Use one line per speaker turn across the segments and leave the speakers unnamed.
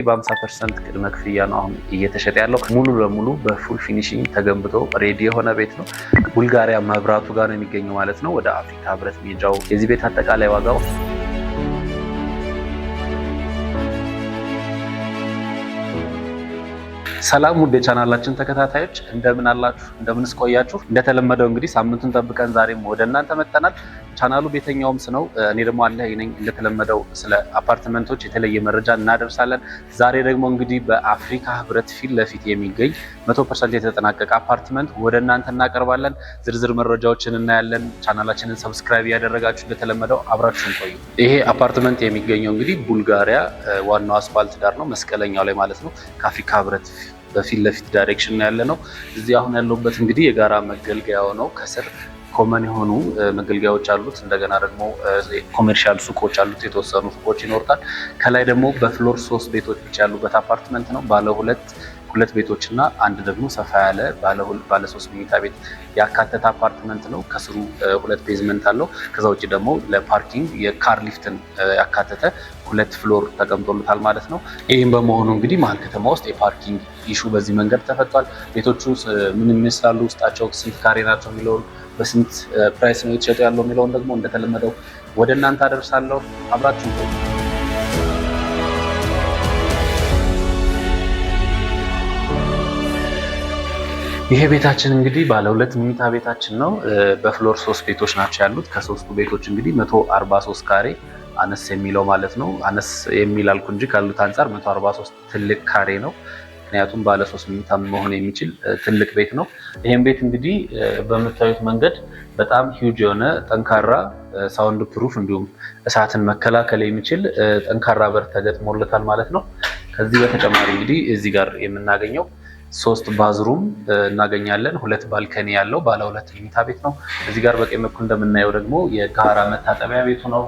በ50% ቅድመ ክፍያ ነው አሁን እየተሸጠ ያለው። ሙሉ ለሙሉ በፉል ፊኒሺንግ ተገንብቶ ሬዲ የሆነ ቤት ነው። ቡልጋሪያ መብራቱ ጋር ነው የሚገኘው ማለት ነው። ወደ አፍሪካ ህብረት ሜጃው የዚህ ቤት አጠቃላይ ዋጋው ሰላም ውድ የቻናላችን ተከታታዮች እንደምን አላችሁ? እንደምንስ ቆያችሁ? እንደተለመደው እንግዲህ ሳምንቱን ጠብቀን ዛሬም ወደ እናንተ መጥተናል። ቻናሉ ቤተኛውም ነው። እኔ ደግሞ አለ ነኝ። እንደተለመደው ስለ አፓርትመንቶች የተለየ መረጃ እናደርሳለን። ዛሬ ደግሞ እንግዲህ በአፍሪካ ህብረት ፊት ለፊት የሚገኝ 100% የተጠናቀቀ አፓርትመንት ወደ እናንተ እናቀርባለን። ዝርዝር መረጃዎችን እናያለን። ቻናላችንን ሰብስክራይብ ያደረጋችሁ እንደተለመደው አብራችሁን ቆዩ። ይሄ አፓርትመንት የሚገኘው እንግዲህ ቡልጋሪያ ዋናው አስፋልት ዳር ነው፣ መስቀለኛው ላይ ማለት ነው። ከአፍሪካ ህብረት በፊት ለፊት ዳይሬክሽን ነው ያለ ነው። እዚህ አሁን ያለውበት እንግዲህ የጋራ መገልገያው ነው። ከስር ኮመን የሆኑ መገልገያዎች አሉት። እንደገና ደግሞ ኮሜርሻል ሱቆች አሉት፣ የተወሰኑ ሱቆች ይኖርታል። ከላይ ደግሞ በፍሎር 3 ቤቶች ብቻ ያሉበት አፓርትመንት ነው። ባለ ሁለት ቤቶች እና አንድ ደግሞ ሰፋ ያለ ባለ 3 መኝታ ቤት ያካተተ አፓርትመንት ነው። ከስሩ 2 ቤዝመንት አለው። ከዛ ውጭ ደግሞ ለፓርኪንግ የካር ሊፍትን ያካተተ 2 ፍሎር ተቀምጦልታል ማለት ነው። ይህም በመሆኑ እንግዲህ መሀል ከተማ ውስጥ የፓርኪንግ ኢሹ በዚህ መንገድ ተፈቷል። ቤቶቹ ምን ይመስላሉ፣ ውስጣቸው ስንት ካሬ ናቸው የሚለውን በስንት ፕራይስ ነው የተሸጡ ያለው የሚለውን ደግሞ እንደተለመደው ወደ እናንተ አደርሳለሁ። አብራችሁ ይሄ ቤታችን እንግዲህ ባለ 2 መኝታ ቤታችን ነው። በፍሎር 3 ቤቶች ናቸው ያሉት። ከ3ቱ ቤቶች እንግዲህ 143 ካሬ አነስ የሚለው ማለት ነው። አነስ የሚል አልኩ እንጂ ካሉት አንጻር 143 ትልቅ ካሬ ነው። ምክንያቱም ባለ 3 መኝታ መሆን የሚችል ትልቅ ቤት ነው። ይሄን ቤት እንግዲህ በምታዩት መንገድ በጣም ሂውጅ የሆነ ጠንካራ ሳውንድ ፕሩፍ እንዲሁም እሳትን መከላከል የሚችል ጠንካራ በር ተገጥሞለታል ማለት ነው። ከዚህ በተጨማሪ እንግዲህ እዚህ ጋር የምናገኘው 3 ባዝሩም እናገኛለን። 2 ባልከኒ ያለው ባለ 2 መኝታ ቤት ነው። እዚህ ጋር በቀኝ በኩል እንደምናየው ደግሞ የጋራ መታጠቢያ ቤቱ ነው።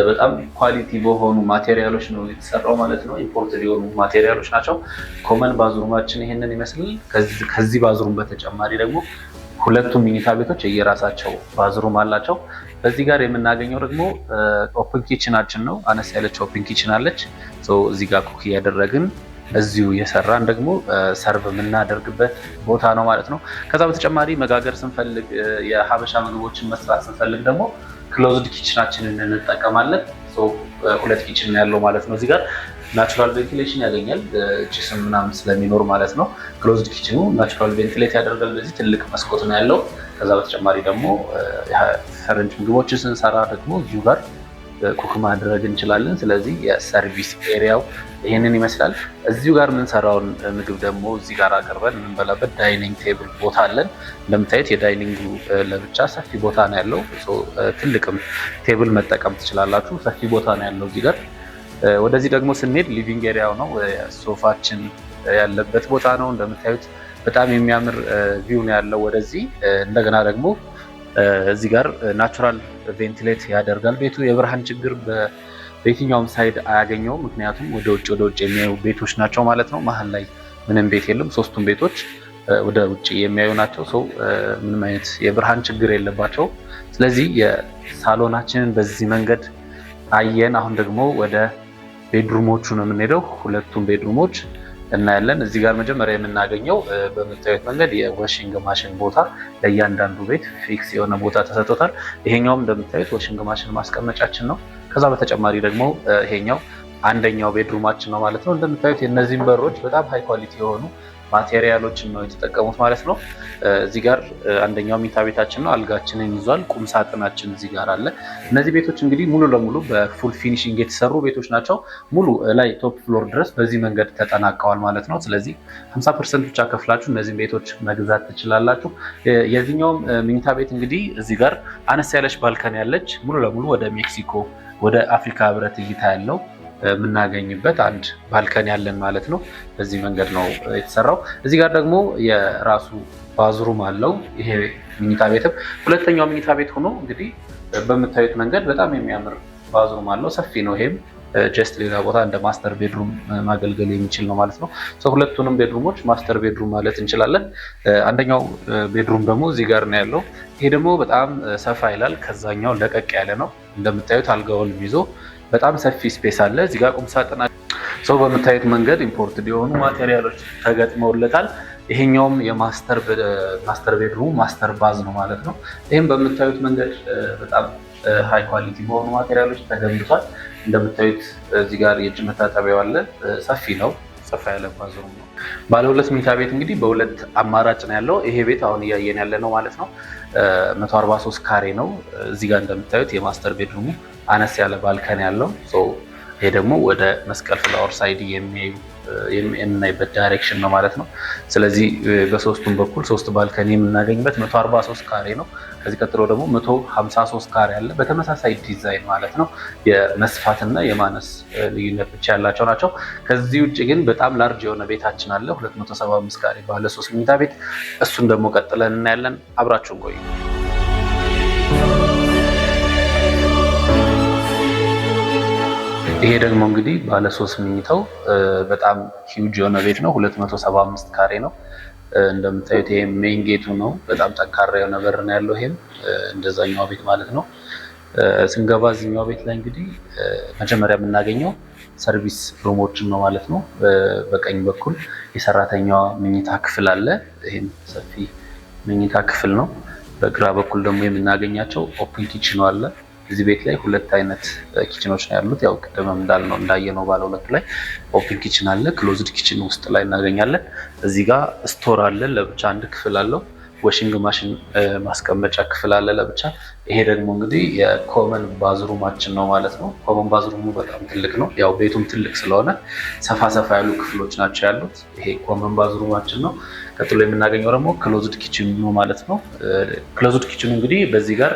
በጣም ኳሊቲ በሆኑ ማቴሪያሎች ነው የተሰራው ማለት ነው። ኢምፖርትድ የሆኑ ማቴሪያሎች ናቸው። ኮመን ባዝሩማችን ይሄንን ይመስላል። ከዚህ ባዝሩም በተጨማሪ ደግሞ 2ቱም መኝታ ቤቶች የየራሳቸው ባዝሩም አላቸው። በዚህ ጋር የምናገኘው ደግሞ ኦፕን ኪችናችን ነው። አነስ ያለች ኦፕን ኪችን አለች። እዚህ ጋር ኩክ እያደረግን እዚሁ የሰራን ደግሞ ሰርቭ የምናደርግበት ቦታ ነው ማለት ነው። ከዛ በተጨማሪ መጋገር ስንፈልግ የሀበሻ ምግቦችን መስራት ስንፈልግ ደግሞ ክሎዝድ ኪችናችንን እንጠቀማለን። 2 ኪችን ያለው ማለት ነው። እዚህ ጋር ናቹራል ቬንቲሌሽን ያገኛል፣ ጭስም ምናምን ስለሚኖር ማለት ነው። ክሎዝድ ኪችኑ ናቹራል ቬንቲሌት ያደርጋል። በዚህ ትልቅ መስኮት ነው ያለው። ከዛ በተጨማሪ ደግሞ ፈረንጅ ምግቦችን ስንሰራ ደግሞ እዚሁ ጋር ኩክ ማድረግ እንችላለን። ስለዚህ የሰርቪስ ኤሪያው ይህንን ይመስላል። እዚሁ ጋር የምንሰራውን ምግብ ደግሞ እዚህ ጋር አቅርበን የምንበላበት ዳይኒንግ ቴብል ቦታ አለን። እንደምታዩት የዳይኒንጉ ለብቻ ሰፊ ቦታ ነው ያለው። ትልቅም ቴብል መጠቀም ትችላላችሁ። ሰፊ ቦታ ነው ያለው እዚህ ጋር። ወደዚህ ደግሞ ስንሄድ ሊቪንግ ኤሪያው ነው። ሶፋችን ያለበት ቦታ ነው። እንደምታዩት በጣም የሚያምር ቪው ነው ያለው ወደዚህ። እንደገና ደግሞ እዚህ ጋር ናቹራል ቬንቲሌት ያደርጋል ቤቱ። የብርሃን ችግር በየትኛውም ሳይድ አያገኘውም። ምክንያቱም ወደ ውጭ የሚያዩ ቤቶች ናቸው ማለት ነው። መሀል ላይ ምንም ቤት የለም። 3ቱም ቤቶች ወደ ውጭ የሚያዩ ናቸው። ምንም አይነት የብርሃን ችግር የለባቸው። ስለዚህ የሳሎናችንን በዚህ መንገድ አየን። አሁን ደግሞ ወደ ቤድሩሞቹ ነው የምንሄደው። 2ቱም ቤድሩሞች እናያለን። እዚህ ጋር መጀመሪያ የምናገኘው በምታዩት መንገድ የዋሽንግ ማሽን ቦታ ለእያንዳንዱ ቤት ፊክስ የሆነ ቦታ ተሰጥቶታል። ይሄኛውም እንደምታዩት ዋሽንግ ማሽን ማስቀመጫችን ነው። ከዛ በተጨማሪ ደግሞ ይሄኛው አንደኛው ቤድሩማችን ነው ማለት ነው። እንደምታዩት የእነዚህም በሮች በጣም ሃይ ኳሊቲ የሆኑ ማቴሪያሎችን ነው የተጠቀሙት ማለት ነው። እዚህ ጋር አንደኛው መኝታ ቤታችን ነው። አልጋችንን ይዟል። ቁም ሳጥናችን እዚህ ጋር አለ። እነዚህ ቤቶች እንግዲህ ሙሉ ለሙሉ በፉል ፊኒሺንግ የተሰሩ ቤቶች ናቸው። ሙሉ ላይ ቶፕ ፍሎር ድረስ በዚህ መንገድ ተጠናቀዋል ማለት ነው። ስለዚህ 50% ብቻ ከፍላችሁ እነዚህን ቤቶች መግዛት ትችላላችሁ። የዚህኛውም መኝታ ቤት እንግዲህ እዚህ ጋር አነስ ያለች ባልከን ያለች ሙሉ ለሙሉ ወደ ሜክሲኮ ወደ አፍሪካ ህብረት እይታ ያለው የምናገኝበት አንድ ባልከን ያለን ማለት ነው። በዚህ መንገድ ነው የተሰራው። እዚህ ጋር ደግሞ የራሱ ባዝሩም አለው። ይሄ መኝታ ቤትም 2ኛው መኝታ ቤት ሆኖ እንግዲህ በምታዩት መንገድ በጣም የሚያምር ባዝሩም አለው። ሰፊ ነው። ይሄም ጀስት ሌላ ቦታ እንደ ማስተር ቤድሩም ማገልገል የሚችል ነው ማለት ነው። 2ቱንም ቤድሩሞች ማስተር ቤድሩም ማለት እንችላለን። አንደኛው ቤድሩም ደግሞ እዚህ ጋር ነው ያለው። ይሄ ደግሞ በጣም ሰፋ ይላል። ከዛኛው ለቀቅ ያለ ነው። እንደምታዩት አልጋውን ይዞ በጣም ሰፊ ስፔስ አለ። እዚህ ጋር ቁም ሳጥና ሰው በምታዩት መንገድ ኢምፖርትድ የሆኑ ማቴሪያሎች ተገጥመውለታል። ይሄኛውም የማስተር ቤድሩም ማስተር ባዝ ነው ማለት ነው። ይህም በምታዩት መንገድ በጣም ሃይ ኳሊቲ በሆኑ ማቴሪያሎች ተገንብቷል። እንደምታዩት እዚህ ጋር የእጅ መታጠቢያው አለ። ሰፊ ነው፣ ሰፋ ያለ ባዝሩም ነው። ባለ 2 መኝታ ቤት እንግዲህ በሁለት አማራጭ ነው ያለው። ይሄ ቤት አሁን እያየን ያለ ነው ማለት ነው 143 ካሬ ነው። እዚህ ጋር እንደምታዩት የማስተር ቤድሩሙ አነስ ያለ ባልከን ያለው። ይሄ ደግሞ ወደ መስቀል ፍላወር ሳይድ የምናይበት ዳይሬክሽን ነው ማለት ነው። ስለዚህ በሶስቱም በኩል 3 ባልከኒ የምናገኝበት 143 ካሬ ነው። ከዚህ ቀጥሎ ደግሞ 153 ካሬ አለ በተመሳሳይ ዲዛይን ማለት ነው። የመስፋትና የማነስ ልዩነት ብቻ ያላቸው ናቸው። ከዚህ ውጭ ግን በጣም ላርጅ የሆነ ቤታችን አለ 275 ካሬ ባለ 3 መኝታ ቤት። እሱን ደግሞ ቀጥለን እናያለን። አብራችሁን ቆዩ። ይሄ ደግሞ እንግዲህ ባለ 3 መኝታው በጣም ሂውጅ የሆነ ቤት ነው 275 ካሬ ነው። እንደምታዩት ይሄ ሜን ጌቱ ነው። በጣም ጠንካራ የሆነ በር ነው ያለው። ይሄም እንደዛኛው ቤት ማለት ነው። ስንገባ እዚህኛው ቤት ላይ እንግዲህ መጀመሪያ የምናገኘው ሰርቪስ ሩሞችን ነው ማለት ነው። በቀኝ በኩል የሰራተኛዋ መኝታ ክፍል አለ። ይሄም ሰፊ መኝታ ክፍል ነው። በግራ በኩል ደግሞ የምናገኛቸው ኦፕን ኪችን አለ። እዚህ ቤት ላይ 2 አይነት ኪችኖች ነው ያሉት። ያው ቅድምም እንዳየነው ባለ 2 ላይ ኦፕን ኪችን አለ። ክሎዝድ ኪችን ውስጥ ላይ እናገኛለን። እዚህ ጋር ስቶር አለ፣ ለብቻ አንድ ክፍል አለው። ዋሽንግ ማሽን ማስቀመጫ ክፍል አለ ለብቻ። ይሄ ደግሞ እንግዲህ የኮመን ባዝሩማችን ነው ማለት ነው። ኮመን ባዝሩሙ በጣም ትልቅ ነው። ያው ቤቱም ትልቅ ስለሆነ ሰፋ ያሉ ክፍሎች ናቸው ያሉት። ይሄ ኮመን ባዝሩማችን ነው። ቀጥሎ የምናገኘው ደግሞ ክሎዝድ ኪችን ነው ማለት ነው። ክሎዝድ ኪችኑ እንግዲህ በዚህ ጋር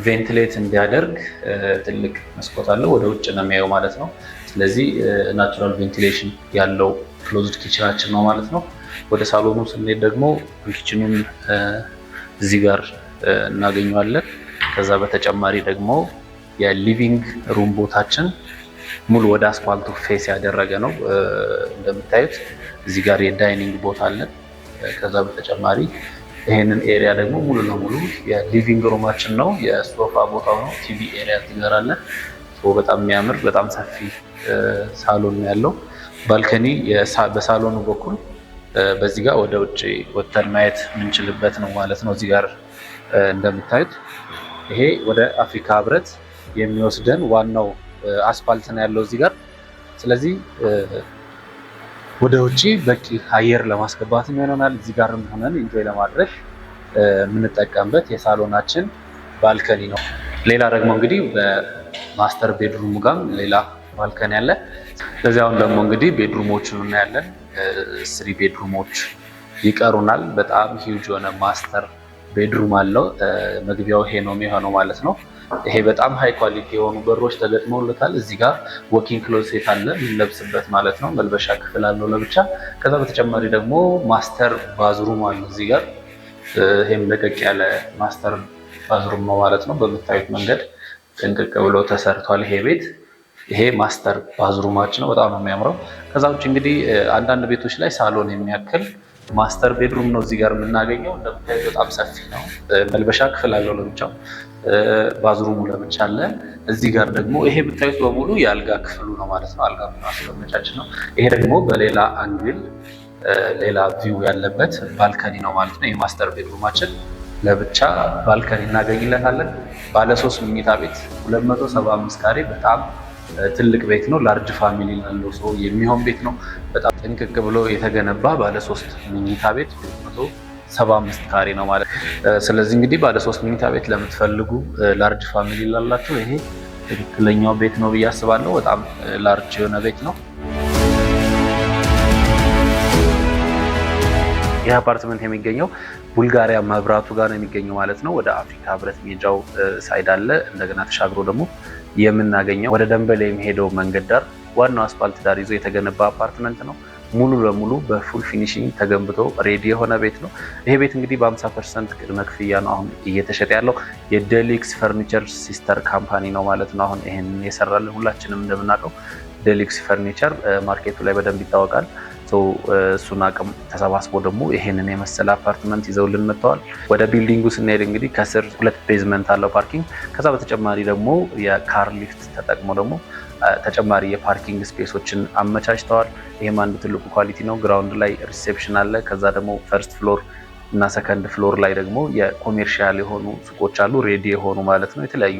ቬንቲሌት እንዲያደርግ ትልቅ መስኮት አለው። ወደ ውጭ ነው የሚያየው ማለት ነው። ስለዚህ ናቹራል ቬንቲሌሽን ያለው ክሎዝድ ኪችናችን ነው ማለት ነው። ወደ ሳሎኑ ስንሄድ ደግሞ ኪችኑን እዚህ ጋር እናገኘዋለን። ከዛ በተጨማሪ ደግሞ የሊቪንግ ሩም ቦታችን ሙሉ ወደ አስፋልቱ ፌስ ያደረገ ነው። እንደምታዩት እዚህ ጋር የዳይኒንግ ቦታ አለን። ከዛ በተጨማሪ ይሄንን ኤሪያ ደግሞ ሙሉ ለሙሉ የሊቪንግ ሩማችን ነው። የሶፋ ቦታው ነው። ቲቪ ኤሪያ ትገራለን። በጣም የሚያምር በጣም ሰፊ ሳሎን ያለው ባልከኒ በሳሎኑ በኩል በዚህ ጋር ወደ ውጭ ወጥተን ማየት የምንችልበት ነው ማለት ነው። እዚህ ጋር እንደምታዩት ይሄ ወደ አፍሪካ ህብረት የሚወስደን ዋናው አስፋልት ነው ያለው እዚህ ጋር። ስለዚህ ወደ ውጭ በቂ አየር ለማስገባት ይሆናል። እዚህ ጋር ሆነን ኢንጆይ ለማድረግ የምንጠቀምበት የሳሎናችን ባልከኒ ነው። ሌላ ደግሞ እንግዲህ በማስተር ቤድሩም ጋር ሌላ ባልከኒ አለ። ስለዚህ አሁን ደግሞ እንግዲህ ቤድሩሞችን እናያለን። 3 ቤድሩሞች ይቀሩናል። በጣም ሂውጅ የሆነ ማስተር ቤድሩም አለው። መግቢያው ይሄ ነው የሚሆነው ማለት ነው። ይሄ በጣም ሃይ ኳሊቲ የሆኑ በሮች ተገጥመውለታል። እዚህ ጋር ወኪንግ ክሎዜት አለ የምንለብስበት ማለት ነው። መልበሻ ክፍል አለው ለብቻ። ከዛ በተጨማሪ ደግሞ ማስተር ባዝሩም አለ እዚህ ጋር። ይሄም ለቀቅ ያለ ማስተር ባዝሩም ነው ማለት ነው። በምታዩት መንገድ ጥንቅቅ ብሎ ተሰርቷል ይሄ ቤት። ይሄ ማስተር ባዝሩማችን ነው። በጣም ነው የሚያምረው። ከዛ ውጭ እንግዲህ አንዳንድ ቤቶች ላይ ሳሎን የሚያክል ማስተር ቤድሩም ነው እዚህ ጋር የምናገኘው። እንደምታዩት በጣም ሰፊ ነው። መልበሻ ክፍል አለው ለብቻው፣ ባዝሩሙ ለብቻ አለ። እዚህ ጋር ደግሞ ይሄ የምታዩት በሙሉ የአልጋ ክፍሉ ነው ማለት ነው። አልጋ ማስቀመጫችን ነው። ይሄ ደግሞ በሌላ አንግል ሌላ ቪው ያለበት ባልከኒ ነው ማለት ነው። ይሄ ማስተር ቤድሩማችን ለብቻ ባልከኒ እናገኝለታለን። ባለ 3 መኝታ ቤት 275 ካሬ በጣም ትልቅ ቤት ነው። ላርጅ ፋሚሊ ላለው ሰው የሚሆን ቤት ነው። በጣም ጥንቅቅ ብሎ የተገነባ ባለ 3 መኝታ ቤት 275 ካሬ ነው ማለት። ስለዚህ እንግዲህ ባለ 3 መኝታ ቤት ለምትፈልጉ ላርጅ ፋሚሊ ላላችሁ ይሄ ትክክለኛው ቤት ነው ብዬ አስባለሁ። በጣም ላርጅ የሆነ ቤት ነው። ይህ አፓርትመንት የሚገኘው ቡልጋሪያ መብራቱ ጋር ነው የሚገኘው ማለት ነው። ወደ አፍሪካ ህብረት ሜጃው ሳይድ አለ። እንደገና ተሻግሮ ደግሞ የምናገኘው ወደ ደንበል የሚሄደው መንገድ ዳር ዋናው አስፋልት ዳር ይዞ የተገነባ አፓርትመንት ነው። ሙሉ ለሙሉ በፉል ፊኒሺንግ ተገንብቶ ሬዲ የሆነ ቤት ነው። ይሄ ቤት እንግዲህ በ50% ቅድመ ክፍያ ነው አሁን እየተሸጠ ያለው። የዴሊክስ ፈርኒቸር ሲስተር ካምፓኒ ነው ማለት ነው አሁን ይሄን የሰራልን። ሁላችንም እንደምናውቀው ዴሊክስ ፈርኒቸር ማርኬቱ ላይ በደንብ ይታወቃል። እሱን አቅም ተሰባስቦ ደግሞ ይሄንን የመሰለ አፓርትመንት ይዘውልን መጥተዋል። ወደ ቢልዲንጉ ስንሄድ እንግዲህ ከስር 2 ቤዝመንት አለው ፓርኪንግ። ከዛ በተጨማሪ ደግሞ የካር ሊፍት ተጠቅሞ ደግሞ ተጨማሪ የፓርኪንግ ስፔሶችን አመቻችተዋል። ይህም አንዱ ትልቁ ኳሊቲ ነው። ግራውንድ ላይ ሪሴፕሽን አለ። ከዛ ደግሞ ፈርስት ፍሎር እና ሰከንድ ፍሎር ላይ ደግሞ የኮሜርሻል የሆኑ ሱቆች አሉ፣ ሬዲ የሆኑ ማለት ነው። የተለያዩ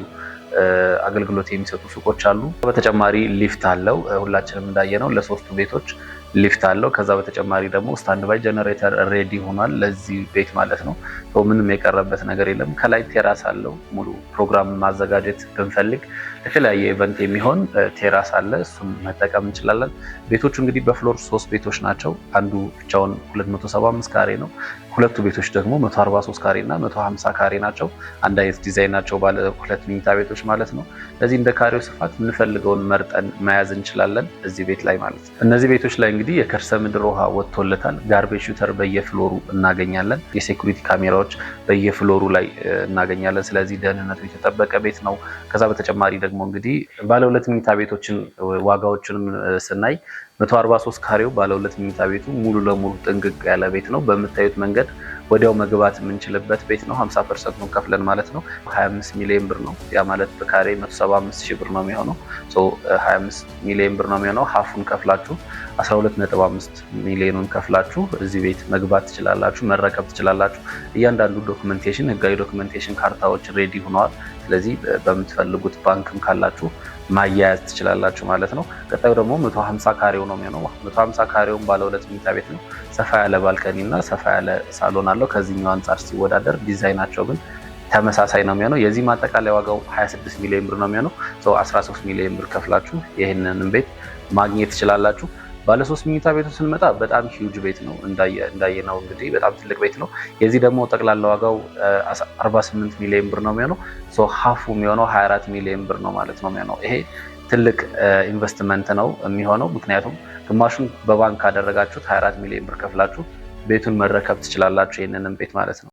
አገልግሎት የሚሰጡ ሱቆች አሉ። በተጨማሪ ሊፍት አለው። ሁላችንም እንዳየነው ለሶስቱ ቤቶች ሊፍት አለው። ከዛ በተጨማሪ ደግሞ ስታንድ ባይ ጀነሬተር ሬዲ ሆኗል ለዚህ ቤት ማለት ነው። ምንም የቀረበት ነገር የለም። ከላይ ቴራስ አለው። ሙሉ ፕሮግራም ማዘጋጀት ብንፈልግ ለተለያየ ኢቨንት የሚሆን ቴራስ አለ። እሱን መጠቀም እንችላለን። ቤቶቹ እንግዲህ በፍሎር 3 ቤቶች ናቸው። አንዱ ብቻውን 275 ካሬ ነው። ሁለቱ ቤቶች ደግሞ 143 ካሬ እና 150 ካሬ ናቸው። አንድ አይነት ዲዛይን ናቸው፣ ባለ 2 መኝታ ቤቶች ማለት ነው። ስለዚህ እንደ ካሬው ስፋት የምንፈልገውን መርጠን መያዝ እንችላለን እዚህ ቤት ላይ ማለት ነው። እነዚህ ቤቶች ላይ እንግዲህ የከርሰ ምድር ውሃ ወጥቶለታል። ጋርቤጅ ሹተር በየፍሎሩ እናገኛለን። የሴኩሪቲ ካሜራዎች በየፍሎሩ ላይ እናገኛለን። ስለዚህ ደህንነቱ የተጠበቀ ቤት ነው። ከዛ በተጨማሪ ደግሞ እንግዲህ ባለ 2 መኝታ ቤቶችን ዋጋዎችንም ስናይ 143 ካሬው ባለ 2 መኝታ ቤቱ ሙሉ ለሙሉ ጥንቅቅ ያለ ቤት ነው። በምታዩት መንገድ ወዲያው መግባት የምንችልበት ቤት ነው። 50% ከፍለን ማለት ነው 25 ሚሊዮን ብር ነው። ያ ማለት በካሬ 175 ሺህ ብር ነው የሚሆነው። 25 ሚሊዮን ብር ነው የሚሆነው። ሀፉን ከፍላችሁ 12.5 ሚሊዮኑን ከፍላችሁ እዚህ ቤት መግባት ትችላላችሁ፣ መረከብ ትችላላችሁ። እያንዳንዱ ዶክመንቴሽን፣ ህጋዊ ዶክመንቴሽን ካርታዎች ሬዲ ሆነዋል። ስለዚህ በምትፈልጉት ባንክም ካላችሁ ማያያዝ ትችላላችሁ ማለት ነው። ቀጣዩ ደግሞ 150 ካሬው ነው የሚሆነው። 150 ካሬውን ባለ 2 መኝታ ቤት ነው። ሰፋ ያለ ባልከኒ እና ሰፋ ያለ ሳሎን አለው። ከዚህኛው አንጻር ሲወዳደር ዲዛይናቸው ግን ተመሳሳይ ነው የሚሆነው። የዚህ ማጠቃለያ ዋጋው 26 ሚሊዮን ብር ነው የሚሆነው። 13 ሚሊዮን ብር ከፍላችሁ ይህንን ቤት ማግኘት ትችላላችሁ። ባለ 3 መኝታ ቤቱ ስንመጣ በጣም ሂውጅ ቤት ነው። እንዳየነው እንግዲህ በጣም ትልቅ ቤት ነው። የዚህ ደግሞ ጠቅላላ ዋጋው 48 ሚሊዮን ብር ነው የሚሆነው። ሀፉ የሚሆነው 24 ሚሊዮን ብር ነው ማለት ነው የሚሆነው። ይሄ ትልቅ ኢንቨስትመንት ነው የሚሆነው። ምክንያቱም ግማሹን በባንክ ካደረጋችሁት 24 ሚሊዮን ብር ከፍላችሁ ቤቱን መረከብ ትችላላችሁ፣ ይህንንም ቤት ማለት ነው።